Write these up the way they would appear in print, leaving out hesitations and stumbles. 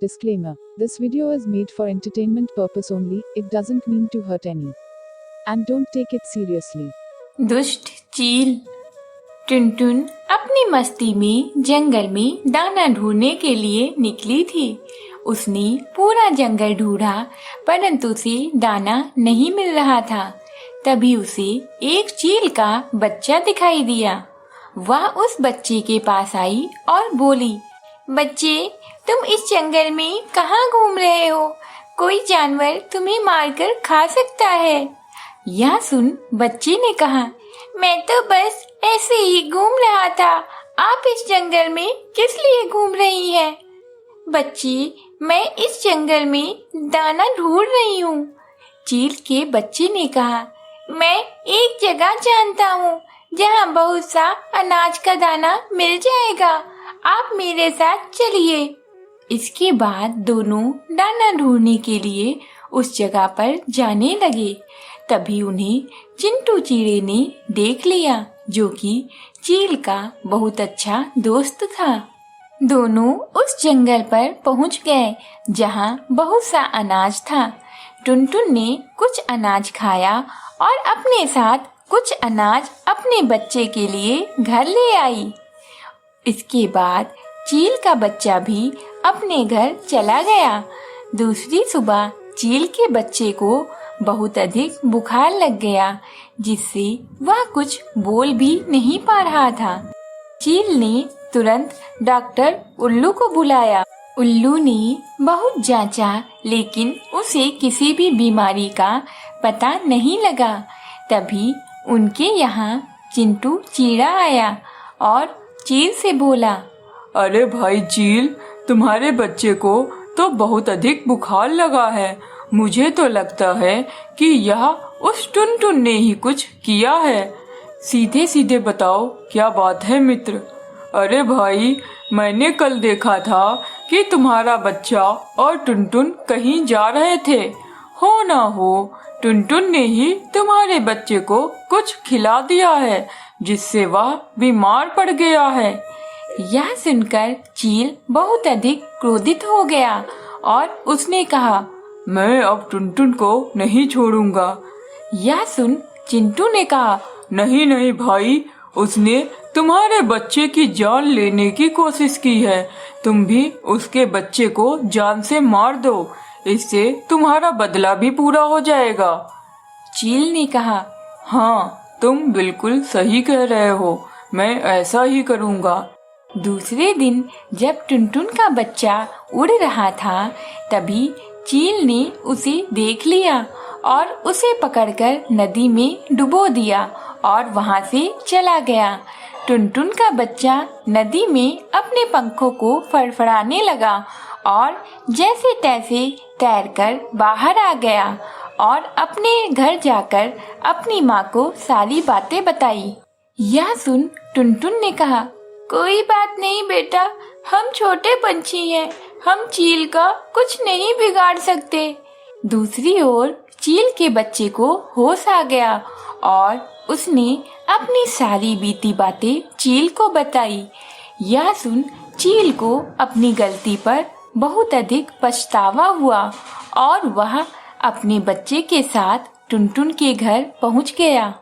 Disclaimer: This video is made for entertainment purpose only, it doesn't mean to hurt any. And don't take it seriously. दुष्ट चील। टुनटुन अपनी मस्ती में जंगल में दाना ढूंढने के लिए निकली थी। उसने पूरा जंगल ढूंढा, परंतु उसे दाना नहीं मिल रहा था। तभी उसे एक चील का बच्चा दिखाई दिया। वह उस बच्चे के पास आई और बोली, बच्चे, तुम इस जंगल में कहाँ घूम रहे हो? कोई जानवर तुम्हें मारकर खा सकता है। यह सुन बच्चे ने कहा, मैं तो बस ऐसे ही घूम रहा था। आप इस जंगल में किस लिए घूम रही हैं? बच्ची, मैं इस जंगल में दाना ढूंढ रही हूँ। चील के बच्चे ने कहा, मैं एक जगह जानता हूँ जहाँ बहुत सा अनाज का दाना मिल जाएगा। आप मेरे साथ चलिए। इसके बाद दोनों दाना ढूंढने के लिए उस जगह पर जाने लगे। तभी उन्हें चिंटू चिड़े ने देख लिया, जो कि चील का बहुत अच्छा दोस्त था। दोनों उस जंगल पर पहुंच गए जहां बहुत सा अनाज था। टुनटुन ने कुछ अनाज खाया और अपने साथ कुछ अनाज अपने बच्चे के लिए घर ले आई। इसके बाद चील का बच्चा भी अपने घर चला गया। दूसरी सुबह चील के बच्चे को बहुत अधिक बुखार लग गया, जिससे वह कुछ बोल भी नहीं पा रहा था। चील ने तुरंत डॉक्टर उल्लू को बुलाया। उल्लू ने बहुत जांचा, लेकिन उसे किसी भी बीमारी का पता नहीं लगा। तभी उनके यहाँ चिंटू चिड़ा आया और चील से बोला, अरे भाई चील, तुम्हारे बच्चे को तो बहुत अधिक बुखार लगा है। मुझे तो लगता है कि यह उस टुनटुन ने ही कुछ किया है। सीधे सीधे बताओ, क्या बात है मित्र? अरे भाई, मैंने कल देखा था कि तुम्हारा बच्चा और टुनटुन कहीं जा रहे थे। हो ना हो, टुनटुन ने ही तुम्हारे बच्चे को कुछ खिला दिया है, जिससे वह बीमार पड़ गया है। यह सुनकर चील बहुत अधिक क्रोधित हो गया और उसने कहा, मैं अब टुनटुन को नहीं छोड़ूंगा। यह सुन चिंटू ने कहा, नहीं नहीं भाई, उसने तुम्हारे बच्चे की जान लेने की कोशिश की है। तुम भी उसके बच्चे को जान से मार दो, इससे तुम्हारा बदला भी पूरा हो जाएगा। चील ने कहा, हाँ, तुम बिल्कुल सही कह रहे हो, मैं ऐसा ही करूँगा। दूसरे दिन जब टुनटुन का बच्चा उड़ रहा था, तभी चील ने उसे देख लिया और उसे पकड़कर नदी में डुबो दिया और वहां से चला गया। टुनटुन का बच्चा नदी में अपने पंखों को फड़फड़ाने लगा और जैसे तैसे तैरकर बाहर आ गया और अपने घर जाकर अपनी माँ को सारी बातें बताई। यह सुन टुनटुन ने कहा, कोई बात नहीं बेटा, हम छोटे पंछी हैं, हम चील का कुछ नहीं बिगाड़ सकते। दूसरी ओर चील के बच्चे को होश आ गया और उसने अपनी सारी बीती बातें चील को बताई। यह सुन चील को अपनी गलती पर बहुत अधिक पछतावा हुआ और वह अपने बच्चे के साथ टुनटुन के घर पहुंच गया।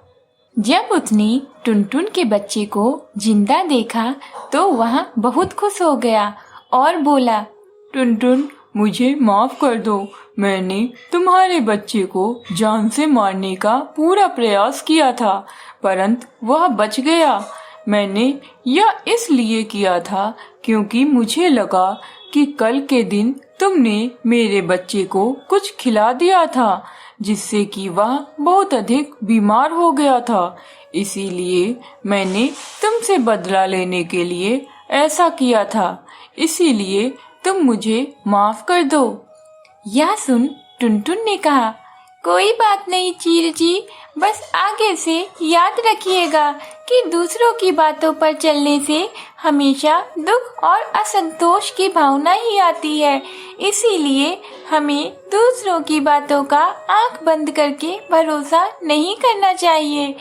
जब उसने टुनटुन के बच्चे को जिंदा देखा तो वह बहुत खुश हो गया और बोला, टुनटुन, मुझे माफ कर दो। मैंने तुम्हारे बच्चे को जान से मारने का पूरा प्रयास किया था, परंतु वह बच गया। मैंने यह इसलिए किया था क्योंकि मुझे लगा कि कल के दिन तुमने मेरे बच्चे को कुछ खिला दिया था, जिससे कि वह बहुत अधिक बीमार हो गया था। इसीलिए मैंने तुमसे बदला लेने के लिए ऐसा किया था। इसीलिए तुम मुझे माफ कर दो। यह सुन टुनटुन ने कहा, कोई बात नहीं चील जी, बस आगे से याद रखिएगा कि दूसरों की बातों पर चलने से हमेशा दुख और असंतोष की भावना ही आती है। इसीलिए हमें दूसरों की बातों का आंख बंद करके भरोसा नहीं करना चाहिए।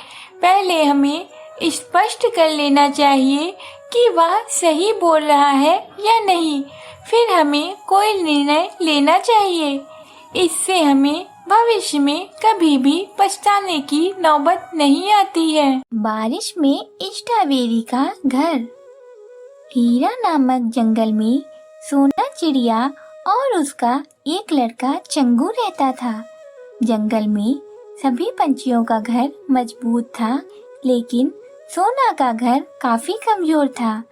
पहले हमें स्पष्ट कर लेना चाहिए कि वह सही बोल रहा है या नहीं। फिर हमें कोई निर्णय लेना चाहिए। इससे हमें भविष्य में कभी भी पछताने की नौबत नहीं आती है। बारिश में स्ट्रॉबेरी का घर। हीरा नामक जंगल में सोना चिड़िया और उसका एक लड़का चंगू रहता था। जंगल में सभी पंछियों का घर मजबूत था, लेकिन सोना का घर काफी कमजोर था,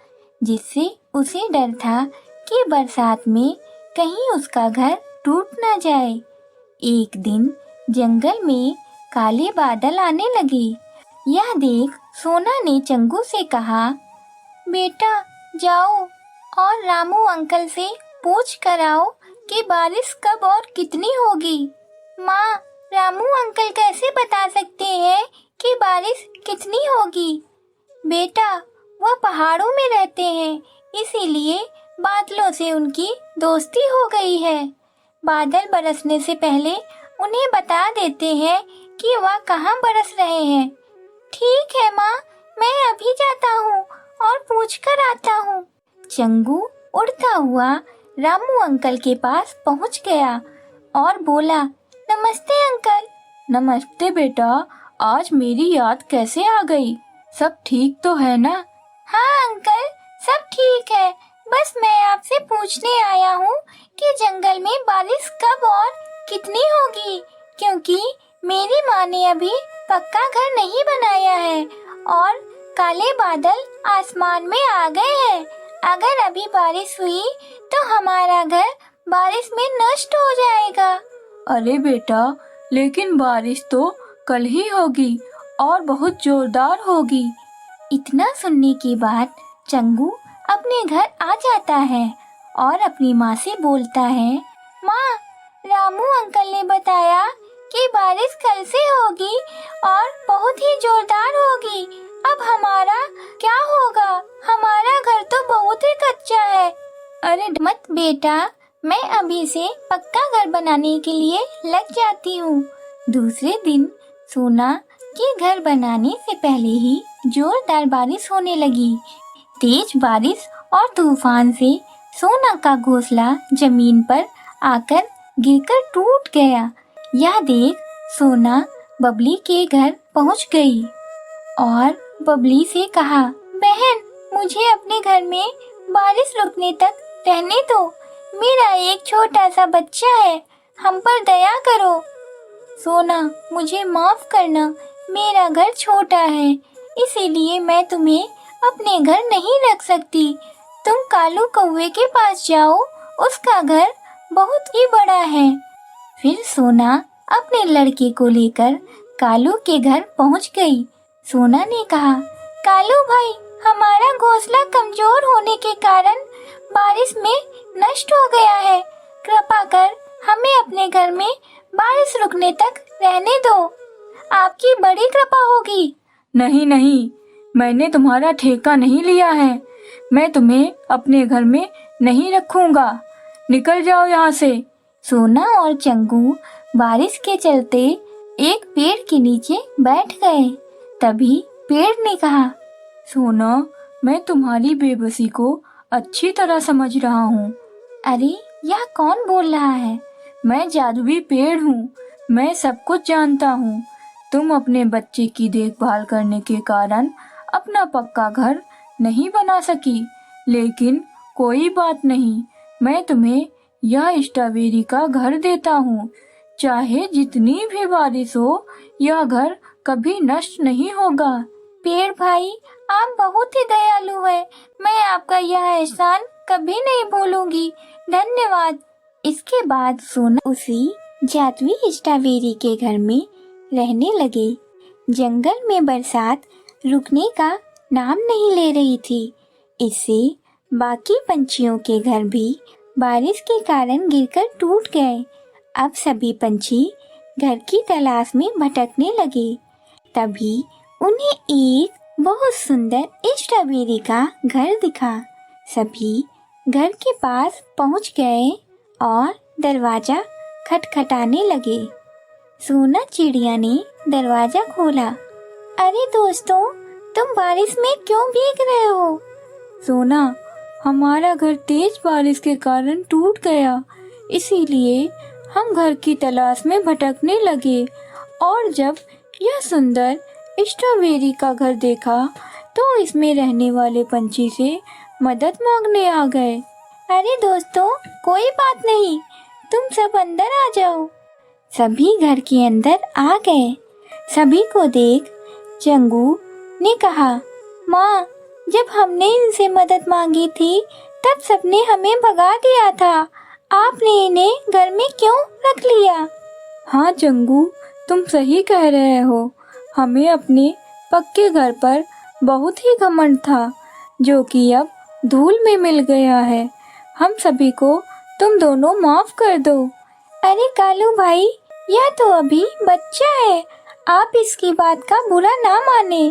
जिससे उसे डर था कि बरसात में कहीं उसका घर टूट न जाए। एक दिन जंगल में काले बादल आने लगे। यह देख सोना ने चंगू से कहा, बेटा जाओ और रामू अंकल से पूछ कर आओ कि बारिश कब और कितनी होगी। माँ, रामू अंकल कैसे बता सकते हैं कि बारिश कितनी होगी? बेटा, वह पहाड़ों में रहते हैं, इसीलिए बादलों से उनकी दोस्ती हो गई है। बादल बरसने से पहले उन्हें बता देते हैं कि वह कहाँ बरस रहे हैं। ठीक है माँ, मैं अभी जाता हूँ और पूछ कर आता हूँ। चंगू उड़ता हुआ रामू अंकल के पास पहुँच गया और बोला, नमस्ते अंकल। नमस्ते बेटा, आज मेरी याद कैसे आ गई? सब ठीक तो है ना? हाँ अंकल, सब ठीक है। बस मैं आपसे पूछने आया हूँ कि जंगल में बारिश कब और कितनी होगी, क्योंकि मेरी माँ ने अभी पक्का घर नहीं बनाया है और काले बादल आसमान में आ गए हैं। अगर अभी बारिश हुई तो हमारा घर बारिश में नष्ट हो जाएगा। अरे बेटा, लेकिन बारिश तो कल ही होगी और बहुत जोरदार होगी। इतना सुनने के बाद चंगू अपने घर आ जाता है और अपनी माँ से बोलता है, माँ, रामू अंकल ने बताया कि बारिश कल से होगी और बहुत ही जोरदार होगी। अब हमारा क्या होगा? हमारा घर तो बहुत ही कच्चा है। अरे मत बेटा, मैं अभी से पक्का घर बनाने के लिए लग जाती हूँ। दूसरे दिन सोना के घर बनाने से पहले ही जोरदार बारिश होने लगी। तेज बारिश और तूफान से सोना का घोंसला जमीन पर आकर गिरकर टूट गया। यह देख सोना बबली के घर पहुंच गई और बबली से कहा, बहन, मुझे अपने घर में बारिश रुकने तक रहने दो। मेरा एक छोटा सा बच्चा है, हम पर दया करो। सोना, मुझे माफ करना, मेरा घर छोटा है, इसीलिए मैं तुम्हें अपने घर नहीं रख सकती। तुम कालू कौवे के पास जाओ, उसका घर बहुत ही बड़ा है। फिर सोना अपने लड़के को लेकर कालू के घर पहुंच गई। सोना ने कहा, कालू भाई, हमारा घोंसला कमजोर होने के कारण बारिश में नष्ट हो गया है। कृपा कर हमें अपने घर में बारिश रुकने तक रहने दो। आपकी बड़ी कृपा होगी। नहीं नहीं, मैंने तुम्हारा ठेका नहीं लिया है। मैं तुम्हें अपने घर में नहीं रखूंगा। निकल जाओ यहाँ से। सोना और चंगू बारिश के चलते एक पेड़ के नीचे बैठ गए। तभी पेड़ ने कहा, सोना, मैं तुम्हारी बेबसी को अच्छी तरह समझ रहा हूँ। अरे, यह कौन बोल रहा है? मैं जादुई पेड़ हूँ, मैं सब कुछ जानता हूँ। तुम अपने बच्चे की देखभाल करने के कारण अपना पक्का घर नहीं बना सकी, लेकिन कोई बात नहीं, मैं तुम्हें यह स्ट्रॉबेरी का घर देता हूँ। चाहे जितनी भी बारिश हो, यह घर कभी नष्ट नहीं होगा। पेड़ भाई, आप बहुत ही दयालु हैं। मैं आपका यह एहसान कभी नहीं भूलूंगी। धन्यवाद। इसके बाद सोना उसी जादुई स्ट्रॉबेरी के घर में रहने लगे। जंगल में बरसात रुकने का नाम नहीं ले रही थी। इससे बाकी पंछियों के घर भी बारिश के कारण गिरकर टूट गए। अब सभी पंछी घर की तलाश में भटकने लगे। तभी उन्हें एक बहुत सुंदर स्ट्रॉबेरी का घर दिखा। सभी घर के पास पहुंच गए और दरवाजा खटखटाने लगे। सोना चिड़िया ने दरवाजा खोला। अरे दोस्तों, तुम बारिश में क्यों भीग रहे हो? सोना, हमारा घर तेज बारिश के कारण टूट गया, इसीलिए हम घर की तलाश में भटकने लगे और जब यह सुंदर स्ट्रॉबेरी का घर देखा तो इसमें रहने वाले पंछी से मदद मांगने आ गए। अरे दोस्तों, कोई बात नहीं, तुम सब अंदर आ जाओ। सभी घर के अंदर आ गए। सभी को देख चंगू ने कहा, माँ, जब हमने इनसे मदद मांगी थी तब सबने हमें भगा दिया था, आपने इन्हें घर में क्यों रख लिया? हाँ चंगू, तुम सही कह रहे हो। हमें अपने पक्के घर पर बहुत ही घमंड था, जो कि अब धूल में मिल गया है। हम सभी को तुम दोनों माफ कर दो। अरे कालू भाई, यह तो अभी बच्चा है, आप इसकी बात का बुरा ना माने।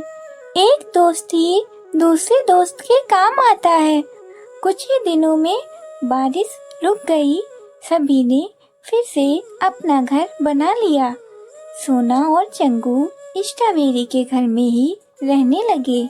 एक दोस्त ही दूसरे दोस्त के काम आता है। कुछ ही दिनों में बारिश रुक गई। सभी ने फिर से अपना घर बना लिया। सोना और चंगू स्ट्रॉबेरी के घर में ही रहने लगे।